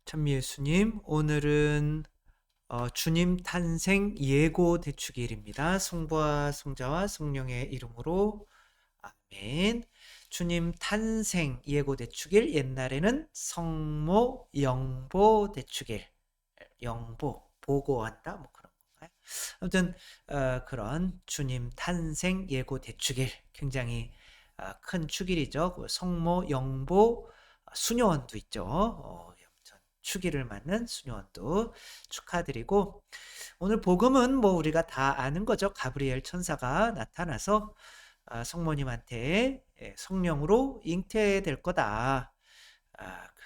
찬미예수님, 오늘은 주님 탄생 예고 대축일입니다. 성부와 성자와 성령의 이름으로 아멘. 주님 탄생 예고 대축일, 옛날에는 성모 영보 대축일, 영보 보고한다 뭐 그런 건가요? 아무튼 그런 주님 탄생 예고 대축일, 굉장히 큰 축일이죠. 그 성모 영보 수녀원도 있죠. 축일을 맞는 수녀원도 축하드리고, 오늘 복음은 뭐 우리가 다 아는 거죠. 가브리엘 천사가 나타나서 성모님한테 성령으로 잉태될 거다.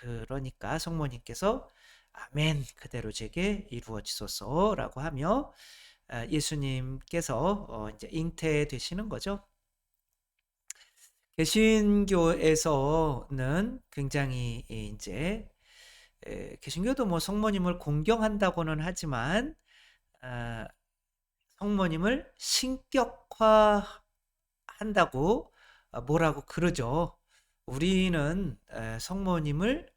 그러니까 성모님께서 아멘, 그대로 제게 이루어지소서라고 하며 예수님께서 이제 잉태되시는 거죠. 개신교에서는 굉장히 이제 개신교도 뭐 성모님을 공경한다고는 하지만 아, 성모님을 신격화한다고 뭐라고 그러죠. 우리는 성모님을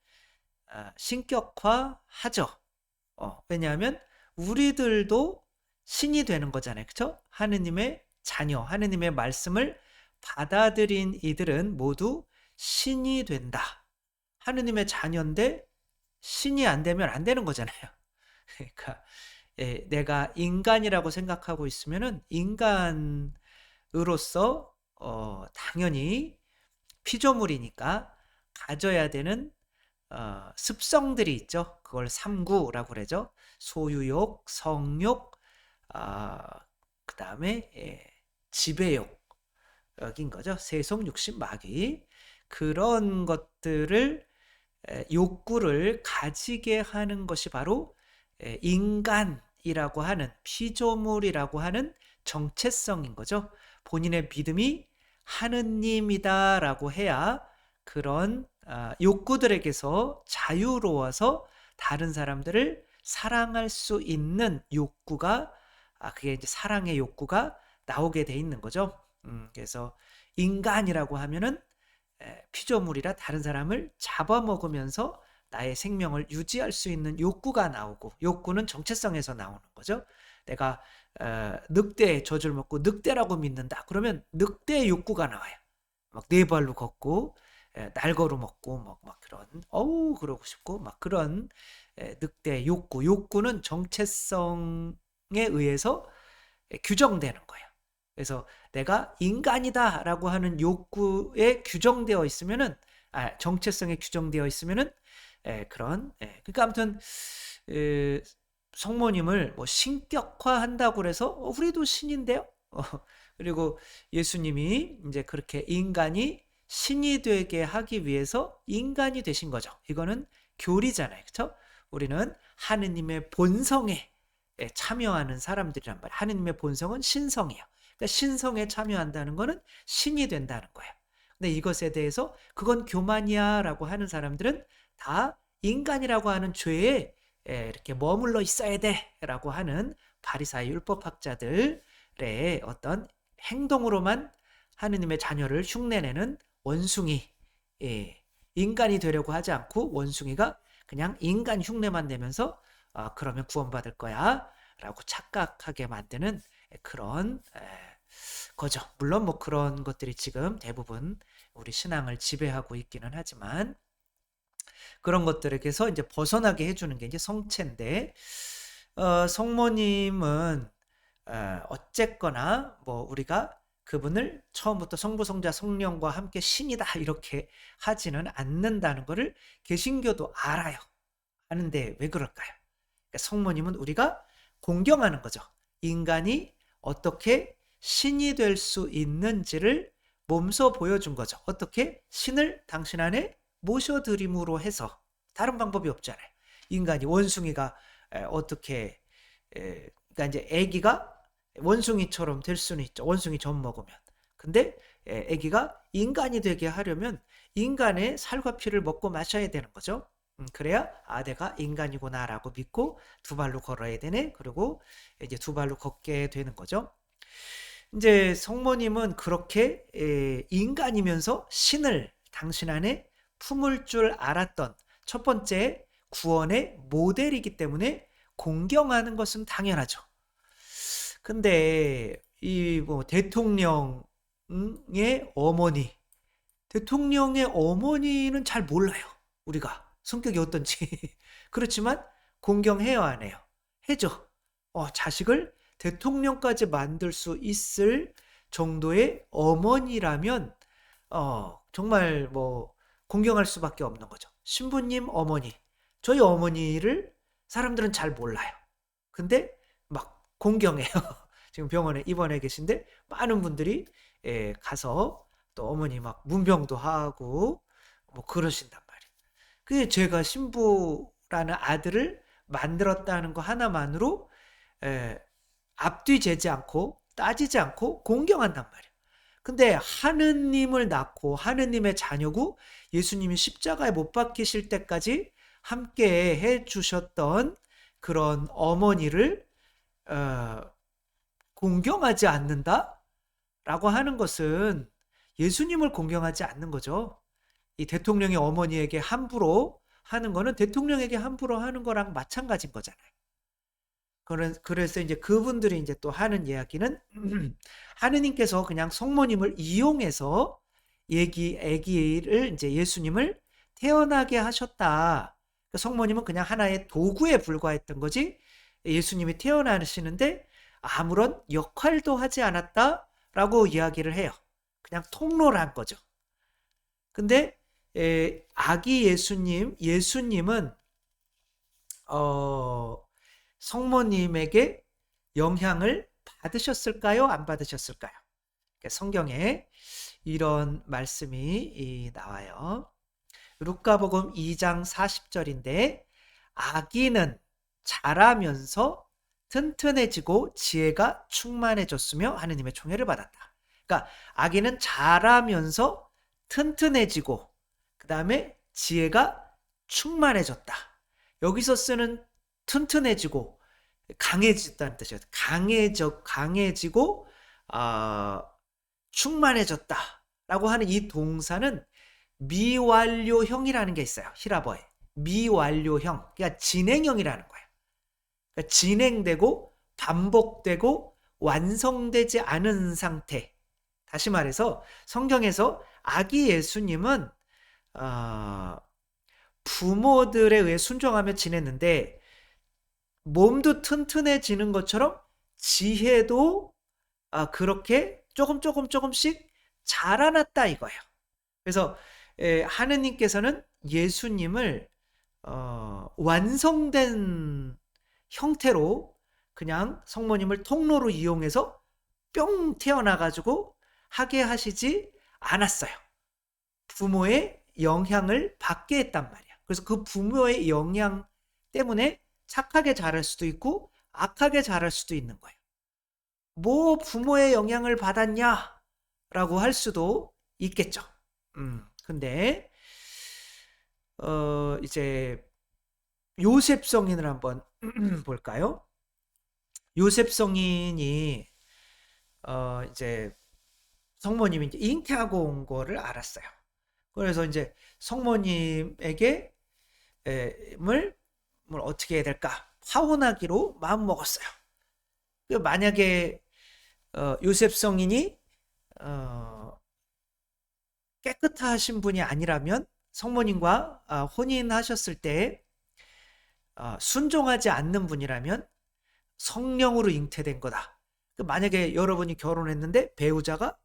신격화하죠. 왜냐하면 우리들도 신이 되는 거잖아요. 그렇죠? 하느님의 자녀, 하느님의 말씀을 받아들인 이들은 모두 신이 된다. 하느님의 자녀인데 신이 안 되면 안 되는 거잖아요. 그러니까 내가 인간이라고 생각하고 있으면은 인간으로서 당연히 피조물이니까 가져야 되는 습성들이 있죠. 그걸 삼구라고 그러죠. 소유욕, 성욕, 어, 그 다음에 지배욕인 거죠. 세속, 육신, 마귀. 그런 것들을 욕구를 가지게 하는 것이 바로 인간이라고 하는, 피조물이라고 하는 정체성인 거죠. 본인의 믿음이 하느님이다라고 해야 그런 욕구들에게서 자유로워서 다른 사람들을 사랑할 수 있는 욕구가, 그게 이제 사랑의 욕구가 나오게 돼 있는 거죠. 그래서 인간이라고 하면은 피조물이라 다른 사람을 잡아먹으면서 나의 생명을 유지할 수 있는 욕구가 나오고, 욕구는 정체성에서 나오는 거죠. 내가 늑대의 젖을 먹고 늑대라고 믿는다. 그러면 늑대의 욕구가 나와요. 막 네 발로 걷고 날거루 먹고 막 그런 어우 그러고 싶고 막 그런 늑대의 욕구는 정체성에 의해서 규정되는 거예요. 그래서 내가 인간이다라고 하는 욕구에 규정되어 있으면은, 정체성에 규정되어 있으면은 그런 그러니까 아무튼 에, 성모님을 뭐 신격화한다고 그래서 우리도 신인데요. 그리고 예수님이 이제 그렇게 인간이 신이 되게 하기 위해서 인간이 되신 거죠. 이거는 교리잖아요. 그렇죠? 우리는 하느님의 본성에 참여하는 사람들이란 말이에요. 하느님의 본성은 신성이에요. 그러니까 신성에 참여한다는 거는 신이 된다는 거예요. 근데 이것에 대해서 그건 교만이야라고 하는 사람들은 다 인간이라고 하는 죄에 이렇게 머물러 있어야 돼라고 하는 바리사의 율법학자들의 어떤 행동으로만 하느님의 자녀를 흉내내는 원숭이, 인간이 되려고 하지 않고 원숭이가 그냥 인간 흉내만 내면서 그러면 구원받을 거야 라고 착각하게 만드는 그런 거죠. 물론 뭐 그런 것들이 지금 대부분 우리 신앙을 지배하고 있기는 하지만, 그런 것들에게서 이제 벗어나게 해주는 게 이제 성체인데, 성모님은 어쨌거나 뭐 우리가 그분을 처음부터 성부, 성자, 성령과 함께 신이다 이렇게 하지는 않는다는 것을 개신교도 알아요. 아는데 왜 그럴까요? 그러니까 성모님은 우리가 공경하는 거죠. 인간이 어떻게 신이 될 수 있는지를 몸소 보여준 거죠. 어떻게 신을 당신 안에 모셔드림으로 해서, 다른 방법이 없잖아요. 인간이 원숭이가 어떻게 그러니까 이제 아기가 원숭이처럼 될 수는 있죠. 원숭이 젖 먹으면. 근데 아기가 인간이 되게 하려면 인간의 살과 피를 먹고 마셔야 되는 거죠. 그래야 내가 인간이구나라고 믿고 두 발로 걸어야 되네. 그리고 이제 두 발로 걷게 되는 거죠. 이제 성모님은 그렇게 인간이면서 신을 당신 안에 품을 줄 알았던 첫 번째 구원의 모델이기 때문에 공경하는 것은 당연하죠. 근데 이 뭐 대통령의 어머니, 대통령의 어머니는 잘 몰라요. 우리가 성격이 어떤지. 그렇지만 공경해요, 안 해요? 해죠. 자식을 대통령까지 만들 수 있을 정도의 어머니라면 정말 뭐 공경할 수밖에 없는 거죠. 신부님 어머니, 저희 어머니를 사람들은 잘 몰라요. 근데 막 공경해요. 지금 병원에 입원해 계신데 많은 분들이 가서 또 어머니 막 문병도 하고 뭐 그러신단 말이에요. 그게 제가 신부라는 아들을 만들었다는 거 하나만으로 에, 앞뒤 재지 않고 따지지 않고 공경한단 말이에요. 근데 하느님을 낳고 하느님의 자녀고 예수님이 십자가에 못 박히실 때까지 함께 해 주셨던 그런 어머니를 어, 공경하지 않는다라고 하는 것은 예수님을 공경하지 않는 거죠. 이 대통령의 어머니에게 함부로 하는 거는 대통령에게 함부로 하는 거랑 마찬가지인 거잖아요. 그래서 이제 그분들이 이제 또 하는 이야기는 하느님께서 그냥 성모님을 이용해서 아기를 이제 예수님을 태어나게 하셨다. 성모님은 그냥 하나의 도구에 불과했던 거지 예수님이 태어나시는데 아무런 역할도 하지 않았다라고 이야기를 해요. 그냥 통로란 거죠. 근데 아기 예수님은 성모님에게 영향을 받으셨을까요? 안 받으셨을까요? 성경에 이런 말씀이 나와요. 루카복음 2장 40절인데 아기는 자라면서 튼튼해지고 지혜가 충만해졌으며 하느님의 총애를 받았다. 그러니까 아기는 자라면서 튼튼해지고 그 다음에 지혜가 충만해졌다. 여기서 쓰는 튼튼해지고 강해졌다는 뜻이에요. 강해지고 충만해졌다라고 하는 이 동사는 미완료형이라는 게 있어요. 히라버에 미완료형, 그러니까 진행형이라는 거예요. 그러니까 진행되고 반복되고 완성되지 않은 상태. 다시 말해서 성경에서 아기 예수님은 부모들에 의해 순종하며 지냈는데 몸도 튼튼해지는 것처럼 지혜도 그렇게 조금씩 자라났다 이거예요. 그래서 하느님께서는 예수님을 완성된 형태로 그냥 성모님을 통로로 이용해서 뿅 태어나가지고 하게 하시지 않았어요. 부모의 영향을 받게 했단 말이야. 그래서 그 부모의 영향 때문에 착하게 자랄 수도 있고 악하게 자랄 수도 있는 거예요. 뭐 부모의 영향을 받았냐라고 할 수도 있겠죠. 근데 이제 요셉 성인을 한번 볼까요? 요셉 성인이 이제 성모님이 이제 잉태하고 온 거를 알았어요. 그래서 이제 성모님에게 뭘 어떻게 해야 될까 화원하기로 마음 먹었어요. 만약에 요셉 성인이 깨끗하신 분이 아니라면 성모님과 혼인하셨을 때 순종하지 않는 분이라면 성령으로 잉태된 거다. 만약에 여러분이 결혼했는데 배우자가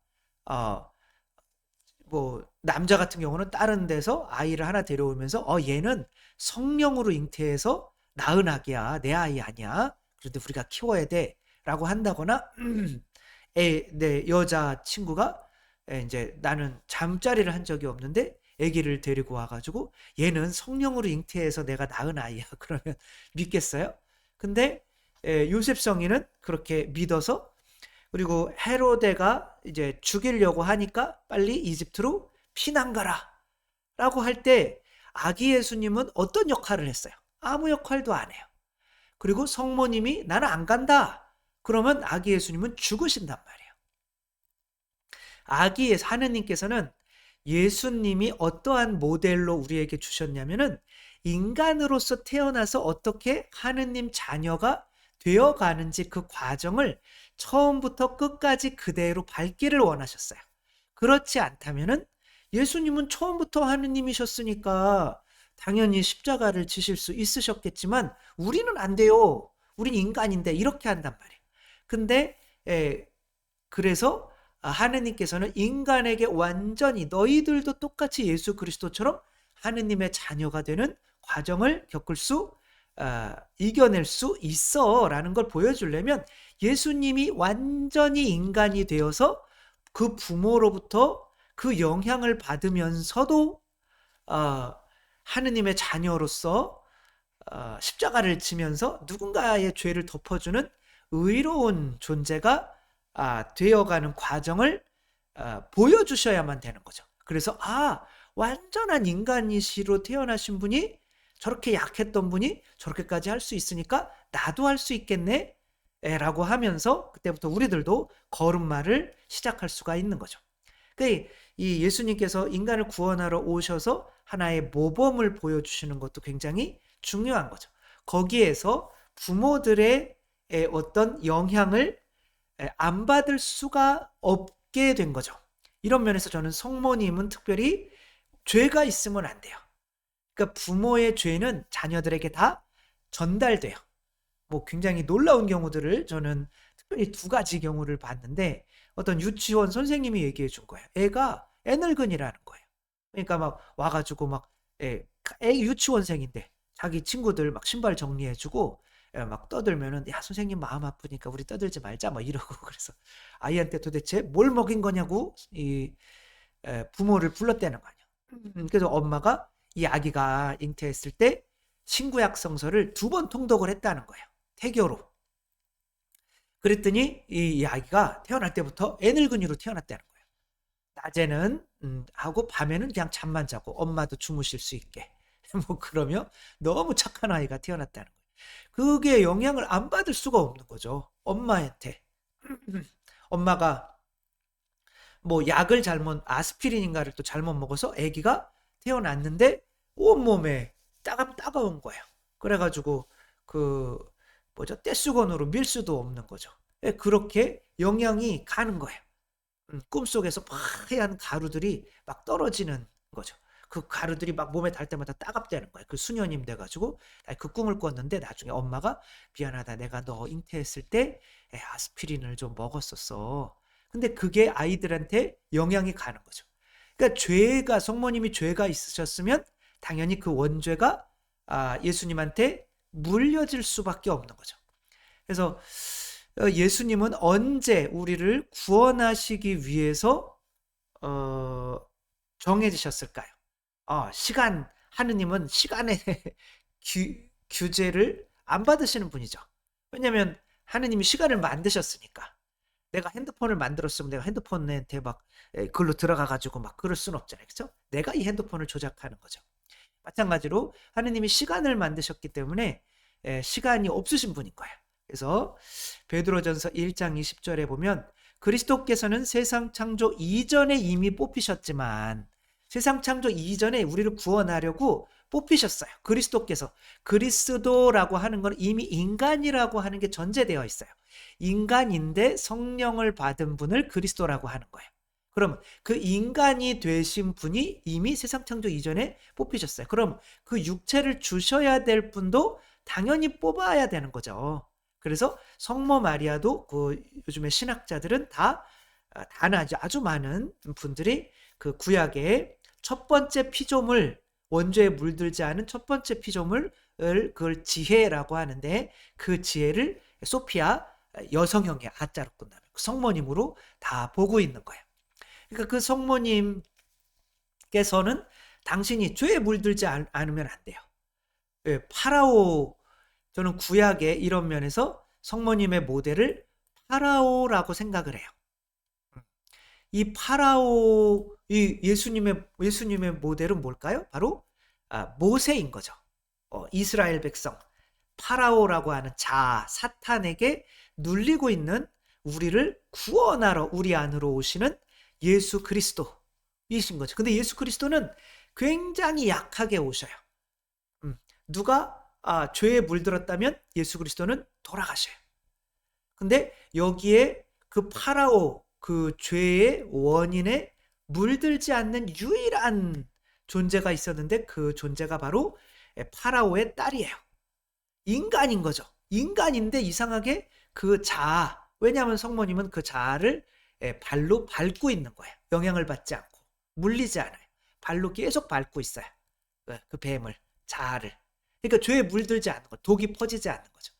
뭐 남자 같은 경우는 다른 데서 아이를 하나 데려오면서 얘는 성령으로 잉태해서 낳은 아기야, 내 아이 아니야. 그런데 우리가 키워야 돼라고 한다거나 내 여자 친구가 이제 나는 잠자리를 한 적이 없는데 아기를 데리고 와가지고 얘는 성령으로 잉태해서 내가 낳은 아이야. 그러면 믿겠어요? 근데 요셉 성인은 그렇게 믿어서 그리고 헤로데가 이제 죽이려고 하니까 빨리 이집트로 피난 가라 라고 할 때 아기 예수님은 어떤 역할을 했어요? 아무 역할도 안 해요. 그리고 성모님이 나는 안 간다. 그러면 아기 예수님은 죽으신단 말이에요. 하느님께서는 예수님이 어떠한 모델로 우리에게 주셨냐면은 인간으로서 태어나서 어떻게 하느님 자녀가 되어 가는지 그 과정을 처음부터 끝까지 그대로 밟기를 원하셨어요. 그렇지 않다면은 예수님은 처음부터 하느님이셨으니까 당연히 십자가를 지실 수 있으셨겠지만 우리는 안 돼요. 우린 인간인데 이렇게 한단 말이에요. 근데 그래서 하느님께서는 인간에게 완전히 너희들도 똑같이 예수 그리스도처럼 하느님의 자녀가 되는 과정을 이겨낼 수 있어 라는 걸 보여주려면 예수님이 완전히 인간이 되어서 그 부모로부터 그 영향을 받으면서도 하느님의 자녀로서 십자가를 지면서 누군가의 죄를 덮어주는 의로운 존재가 되어가는 과정을 보여주셔야만 되는 거죠. 그래서 완전한 인간이시로 태어나신 분이 저렇게 약했던 분이 저렇게까지 할 수 있으니까 나도 할 수 있겠네 라고 하면서 그때부터 우리들도 걸음마를 시작할 수가 있는 거죠. 그러니까 이 예수님께서 인간을 구원하러 오셔서 하나의 모범을 보여주시는 것도 굉장히 중요한 거죠. 거기에서 부모들의 어떤 영향을 안 받을 수가 없게 된 거죠. 이런 면에서 저는 성모님은 특별히 죄가 있으면 안 돼요. 그러니까 부모의 죄는 자녀들에게 다 전달돼요. 뭐 굉장히 놀라운 경우들을 저는 특별히 두 가지 경우를 봤는데 어떤 유치원 선생님이 얘기해 준 거예요. 애가 애늙은이라는 거예요. 그러니까 막 와가지고 막 애 유치원생인데 자기 친구들 막 신발 정리해주고 막 떠들면은 야 선생님 마음 아프니까 우리 떠들지 말자 막 이러고 그래서 아이한테 도대체 뭘 먹인 거냐고 이 부모를 불렀다는 거 아니야. 그래서 엄마가 이 아기가 잉태했을 때 신구약성서를 2번 통독을 했다는 거예요. 태교로. 그랬더니 이 아기가 태어날 때부터 애늙은이로 태어났다는 거예요. 낮에는 하고 밤에는 그냥 잠만 자고 엄마도 주무실 수 있게 뭐 그러면 너무 착한 아이가 태어났다는 거예요. 그게 영향을 안 받을 수가 없는 거죠. 엄마한테. 엄마가 뭐 약을 아스피린인가를 또 잘못 먹어서 아기가 태어났는데 온몸에 따가운 거예요. 그래가지고 떼수건으로 밀 수도 없는 거죠. 그렇게 영향이 가는 거예요. 꿈속에서 하얀 가루들이 막 떨어지는 거죠. 그 가루들이 막 몸에 닿을 때마다 따갑다는 거예요. 그 수녀님 돼가지고 그 꿈을 꿨는데 나중에 엄마가 미안하다 내가 너 잉태했을 때 아스피린을 좀 먹었었어. 근데 그게 아이들한테 영향이 가는 거죠. 그러니까 성모님이 죄가 있으셨으면 당연히 그 원죄가 예수님한테 물려질 수밖에 없는 거죠. 그래서 예수님은 언제 우리를 구원하시기 위해서 정해지셨을까요? 하느님은 시간의 규제를 안 받으시는 분이죠. 왜냐하면 하느님이 시간을 만드셨으니까. 내가 핸드폰을 만들었으면 내가 핸드폰한테 막 그걸로 들어가가지고 막 그럴 수는 없잖아요. 그렇죠? 내가 이 핸드폰을 조작하는 거죠. 마찬가지로 하느님이 시간을 만드셨기 때문에 시간이 없으신 분인 거예요. 그래서 베드로전서 1장 20절에 보면 그리스도께서는 세상 창조 이전에 이미 뽑히셨지만 세상 창조 이전에 우리를 구원하려고 뽑히셨어요. 그리스도라고 하는 건 이미 인간이라고 하는 게 전제되어 있어요. 인간인데 성령을 받은 분을 그리스도라고 하는 거예요. 그럼 그 인간이 되신 분이 이미 세상 창조 이전에 뽑히셨어요. 그럼 그 육체를 주셔야 될 분도 당연히 뽑아야 되는 거죠. 그래서 성모 마리아도 요즘에 신학자들은 아주 많은 분들이 그 구약의 첫 번째 피조물, 원죄에 물들지 않은 첫 번째 피조물을 그걸 지혜라고 하는데 그 지혜를 소피아 여성형의 아자로 끝나는 성모님으로 다 보고 있는 거예요. 그러니까 그 성모님께서는 당신이 죄에 물들지 않으면 안 돼요. 저는 구약의 이런 면에서 성모님의 모델을 파라오라고 생각을 해요. 이 예수님의 모델은 뭘까요? 바로 모세인 거죠. 이스라엘 백성 파라오라고 하는 사탄에게 눌리고 있는 우리를 구원하러 우리 안으로 오시는 예수 그리스도, 이신 거죠. 근데 예수 그리스도는 굉장히 약하게 오셔요. 누가 죄에 물들었다면 예수 그리스도는 돌아가셔요. 근데 여기에 그 파라오, 그 죄의 원인에 물들지 않는 유일한 존재가 있었는데, 그 존재가 바로 파라오의 딸이에요. 인간인 거죠. 인간인데 이상하게 그 자아, 왜냐하면 성모님은 그 자아를 발로 밟고 있는 거예요. 영향을 받지 않고 물리지 않아요. 발로 계속 밟고 있어요. 그 뱀을, 자아를. 그러니까 죄에 물들지 않는 거, 독이 퍼지지 않는 거죠.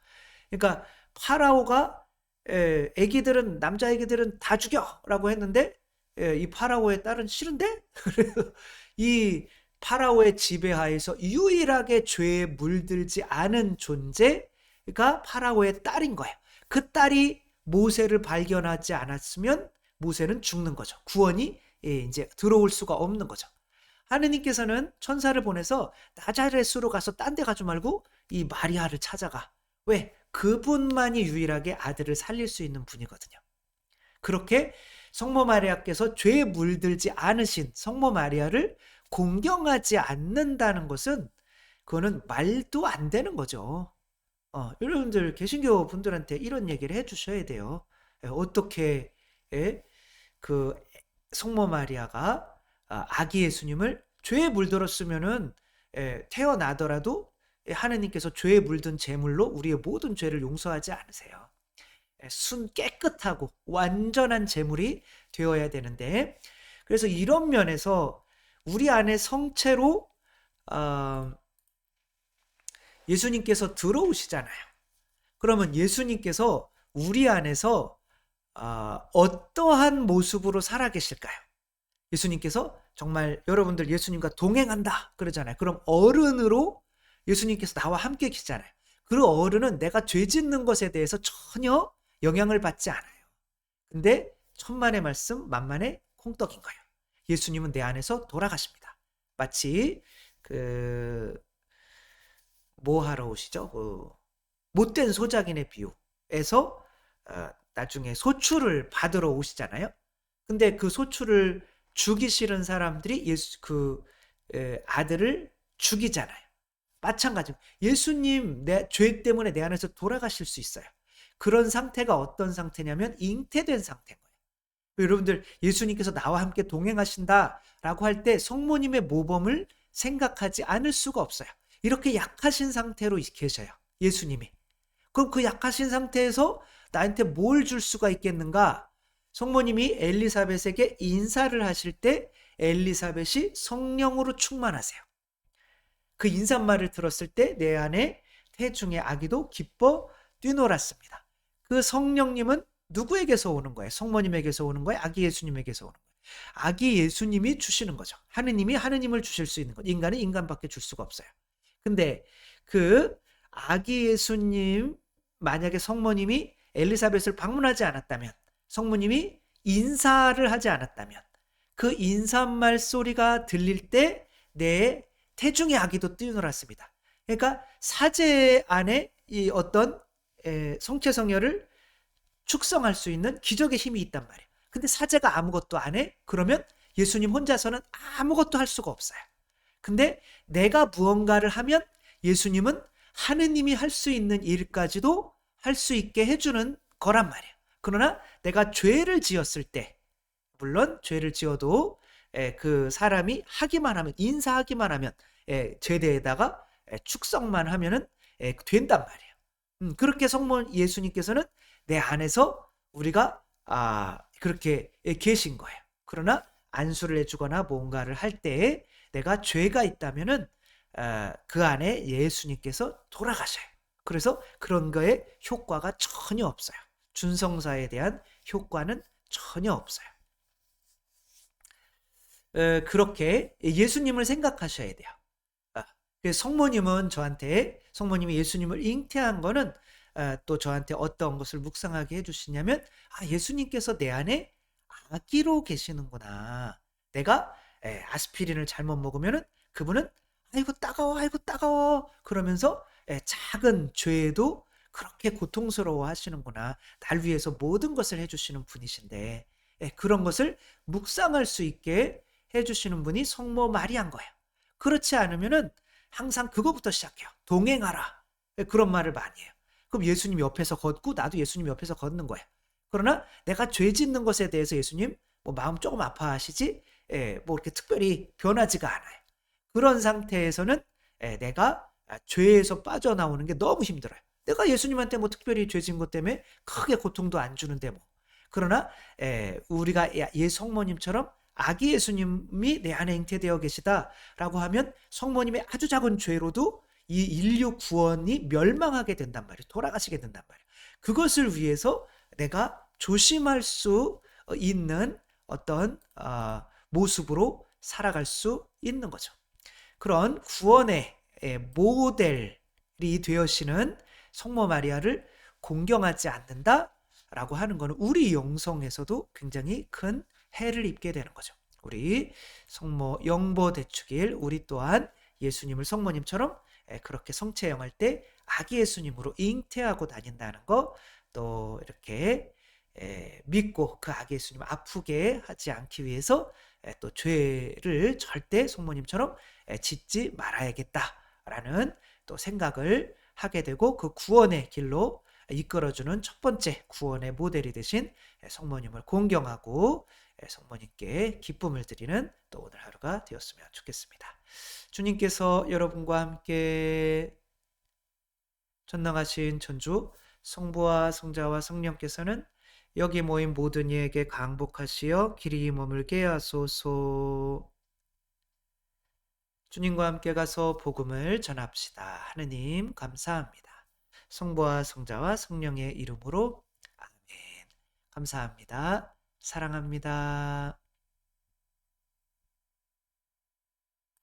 그러니까 파라오가 애기들은, 남자 애기들은 다 죽여라고 했는데, 이 파라오의 딸은 싫은데? 그래서 이 파라오의 지배하에서 유일하게 죄에 물들지 않은 존재가 파라오의 딸인 거예요. 그 딸이 모세를 발견하지 않았으면 모세는 죽는 거죠. 구원이 이제 들어올 수가 없는 거죠. 하느님께서는 천사를 보내서 나자렛으로 가서 딴 데 가지 말고 이 마리아를 찾아가. 왜? 그분만이 유일하게 아들을 살릴 수 있는 분이거든요. 그렇게 성모 마리아께서 죄에 물들지 않으신 성모 마리아를 공경하지 않는다는 것은, 그거는 말도 안 되는 거죠. 여러분들 개신교 분들한테 이런 얘기를 해주셔야 돼요. 어떻게 그 성모 마리아가 아기 예수님을, 죄에 물들었으면은 태어나더라도 하느님께서 죄에 물든 제물로 우리의 모든 죄를 용서하지 않으세요. 순 깨끗하고 완전한 제물이 되어야 되는데, 그래서 이런 면에서 우리 안에 성체로 예수님께서 들어오시잖아요. 그러면 예수님께서 우리 안에서 어떠한 모습으로 살아계실까요? 예수님께서 정말 여러분들 예수님과 동행한다 그러잖아요. 그럼 어른으로 예수님께서 나와 함께 계시잖아요. 그 어른은 내가 죄 짓는 것에 대해서 전혀 영향을 받지 않아요. 근데 천만의 말씀 만만의 콩떡인 거예요. 예수님은 내 안에서 돌아가십니다. 마치 뭐 하러 오시죠? 못된 소작인의 비유에서 나중에 소출을 받으러 오시잖아요. 근데 그 소출을 주기 싫은 사람들이 아들을 죽이잖아요. 마찬가지로 예수님 내 죄 때문에 내 안에서 돌아가실 수 있어요. 그런 상태가 어떤 상태냐면 잉태된 상태인 거예요. 여러분들 예수님께서 나와 함께 동행하신다라고 할 때 성모님의 모범을 생각하지 않을 수가 없어요. 이렇게 약하신 상태로 계셔요. 예수님이. 그럼 그 약하신 상태에서 나한테 뭘 줄 수가 있겠는가? 성모님이 엘리사벳에게 인사를 하실 때 엘리사벳이 성령으로 충만하세요. 그 인사말을 들었을 때 내 안에 태중의 아기도 기뻐 뛰놀았습니다. 그 성령님은 누구에게서 오는 거예요? 성모님에게서 오는 거예요? 아기 예수님에게서 오는 거예요? 아기 예수님이 주시는 거죠. 하느님이 하느님을 주실 수 있는 것. 인간은 인간밖에 줄 수가 없어요. 근데 그 아기 예수님, 만약에 성모님이 엘리사벳을 방문하지 않았다면, 성모님이 인사를 하지 않았다면, 그 인사말 소리가 들릴 때 내 태중의 아기도 뛰어놀았습니다. 그러니까 사제 안에 이 어떤 성체성혈을 축성할 수 있는 기적의 힘이 있단 말이에요. 근데 사제가 아무것도 안 해? 그러면 예수님 혼자서는 아무것도 할 수가 없어요. 근데 내가 무언가를 하면 예수님은 하느님이 할 수 있는 일까지도 할 수 있게 해주는 거란 말이에요. 그러나 내가 죄를 지었을 때, 물론 죄를 지어도 그 사람이 하기만 하면, 인사하기만 하면, 제대에다가 축성만 하면은 된단 말이에요. 그렇게 성모 예수님께서는 내 안에서 우리가 그렇게 계신 거예요. 그러나 안수를 해주거나 뭔가를 할 때에 내가 죄가 있다면은 그 안에 예수님께서 돌아가셔요. 그래서 그런 거에 효과가 전혀 없어요. 준성사에 대한 효과는 전혀 없어요. 그렇게 예수님을 생각하셔야 돼요. 성모님은 성모님이 예수님을 잉태한 거는 또 저한테 어떤 것을 묵상하게 해주시냐면, 예수님께서 내 안에 아기로 계시는구나. 내가 아스피린을 잘못 먹으면은 그분은 아이고 따가워 그러면서 작은 죄에도 그렇게 고통스러워 하시는구나. 날 위해서 모든 것을 해주시는 분이신데, 그런 것을 묵상할 수 있게 해주시는 분이 성모 마리아인 거예요. 그렇지 않으면은 항상 그거부터 시작해요. 동행하라. 그런 말을 많이 해요. 그럼 예수님 옆에서 걷고 나도 예수님 옆에서 걷는 거예요. 그러나 내가 죄 짓는 것에 대해서 예수님 뭐 마음 조금 아파하시지, 뭐 이렇게 특별히 변하지가 않아요. 그런 상태에서는 내가 죄에서 빠져나오는 게 너무 힘들어요. 내가 예수님한테 뭐 특별히 죄 지은 것 때문에 크게 고통도 안 주는데 뭐. 그러나 우리가 성모님처럼 아기 예수님이 내 안에 잉태되어 계시다라고 하면 성모님의 아주 작은 죄로도 이 인류 구원이 멸망하게 된단 말이에요. 돌아가시게 된단 말이에요. 그것을 위해서 내가 조심할 수 있는 어떤 모습으로 살아갈 수 있는 거죠. 그런 구원의 모델이 되어시는 성모 마리아를 공경하지 않는다라고 하는 것은 우리 영성에서도 굉장히 큰 해를 입게 되는 거죠. 우리 성모 영보 대축일 우리 또한 예수님을 성모님처럼 그렇게 성체형할 때 아기 예수님으로 잉태하고 다닌다는 거, 또 이렇게 믿고 그 아기 예수님 아프게 하지 않기 위해서 또 죄를 절대 성모님처럼 짓지 말아야겠다라는 또 생각을 하게 되고, 그 구원의 길로 이끌어주는 첫 번째 구원의 모델이 되신 성모님을 공경하고 성모님께 기쁨을 드리는 또 오늘 하루가 되었으면 좋겠습니다. 주님께서 여러분과 함께 전능하신 천주 성부와 성자와 성령께서는 여기 모인 모든 이에게 강복하시어 길이 머물게 하소서. 주님과 함께 가서 복음을 전합시다. 하느님 감사합니다. 성부와 성자와 성령의 이름으로 아멘. 감사합니다. 사랑합니다.